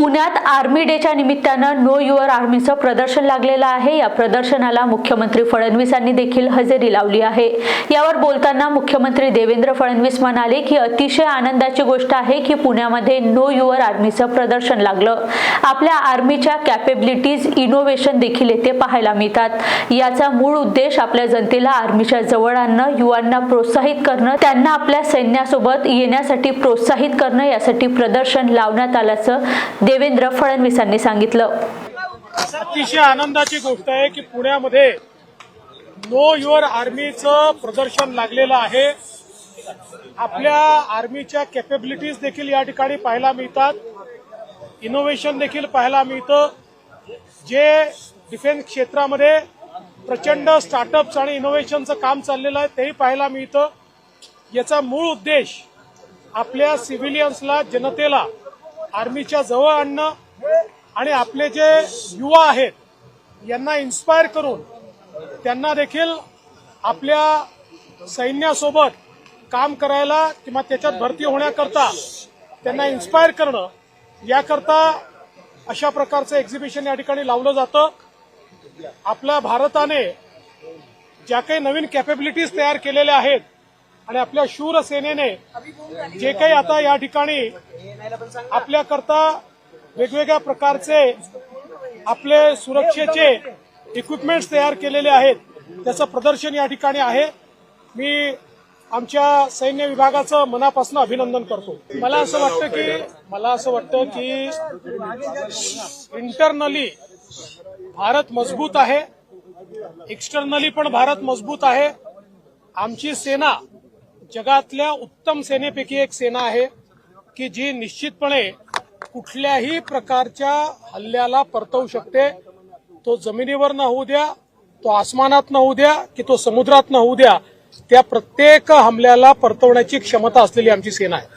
पुण्यात आर्मी डेच्या निमित्तानं नो युअर आर्मीचं प्रदर्शन लागलेलं आहे। या प्रदर्शनाला मुख्यमंत्री फडणवीस यांनी देखील हजेरी लावली आहे। यावर बोलताना मुख्यमंत्री देवेंद्र फडणवीस म्हणाले की अतिशय आनंदाची गोष्ट आहे की पुण्यामध्ये नो युअर आर्मीचं प्रदर्शन लागलं। आपल्या आर्मीच्या कॅपेबिलिटीज इनोव्हेशन देखील येथे पाहायला मिळतात। याचा मूळ उद्देश आपल्या जनतेला आर्मीच्या जवळ आणणं, युवांना प्रोत्साहित करणं, त्यांना आपल्या सैन्यासोबत येण्यासाठी प्रोत्साहित करणं यासाठी प्रदर्शन लावण्यात आल्याचं देवेंद्र फडणवीस यांनी सांगितलं। अतिशय आनंदाची गोष्ट आहे की पुण्यामध्ये नो युअर आर्मीचं प्रदर्शन लागलेलं आहे। आपल्या आर्मीच्या कॅपेबिलिटीज देखील या ठिकाणी पाहायला मिळतात, इनोव्हेशन देखील पाहायला मिळतं। जे डिफेन्स क्षेत्रामध्ये प्रचंड स्टार्टअप्स आणि इनोव्हेशनचं काम चाललेलं आहे तेही पाहायला मिळतं। याचा मूळ उद्देश आपल्या सिव्हिलियन्सला, जनतेला आर्मीच्या जवळ आणणं आणि आपले जे युवा आहेत यांना इन्स्पायर करून त्यांना देखील आपल्या सैन्यासोबत काम करायला किंवा त्याच्यात भरती होण्याकरता त्यांना इन्स्पायर करणं, याकरता अशा प्रकारचं एक्झिबिशन या ठिकाणी लावलं जातं। आपल्या भारताने ज्या काही नवीन कॅपेबिलिटीज तयार केलेल्या आहेत आणि आपल्या शूर सेनेने जे काही आता या ठिकाणी आपल्याकरता वेगवेगळ्या प्रकारचे आपले सुरक्षेचे इक्विपमेंट्स तयार केलेले आहेत त्याचं प्रदर्शन या ठिकाणी आहे। मी आमच्या सैन्य विभागाचं मनापासून अभिनंदन करतो। मला असं वाटतं की इंटरनली भारत मजबूत आहे, एक्सटर्नली पण भारत मजबूत आहे। आमची सेना जगातल्या उत्तम सेनेपैकी एक सेना आहे की जी निश्चितपणे कुठल्याही प्रकारच्या हल्ल्याला परतवू शकते। तो जमिनीवर न होऊ द्या, तो आसमानात न होऊ द्या की तो समुद्रात न होऊ द्या, त्या प्रत्येक हमल्याला परतवण्याची क्षमता असलेली आमची सेना आहे।